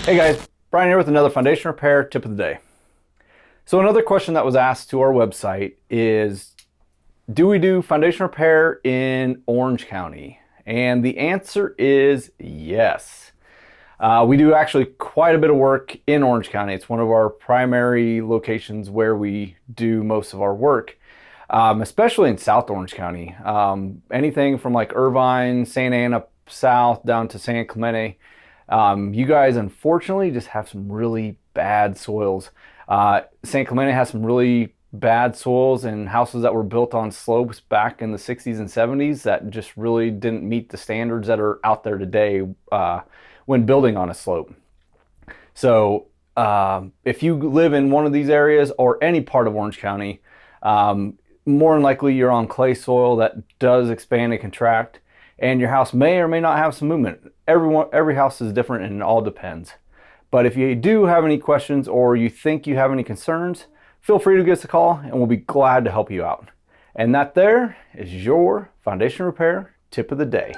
Hey guys, Brian here with another foundation repair tip of the day. So another question that was asked to our website is, do we do foundation repair in Orange County? And the answer is yes. We do actually quite a bit of work in Orange County. It's one of our primary locations where we do most of our work, especially in South Orange County. Anything from like Irvine, Santa Ana South down to San Clemente. You guys unfortunately just have some really bad soils. San Clemente has some really bad soils and houses that were built on slopes back in the 60s and 70s that just really didn't meet the standards that are out there today when building on a slope. So if you live in one of these areas or any part of Orange County, more than likely you're on clay soil that does expand and contract, and your house may or may not have some movement. Every house is different and it all depends. But if you do have any questions or you think you have any concerns, feel free to give us a call and we'll be glad to help you out. And that there is your foundation repair tip of the day.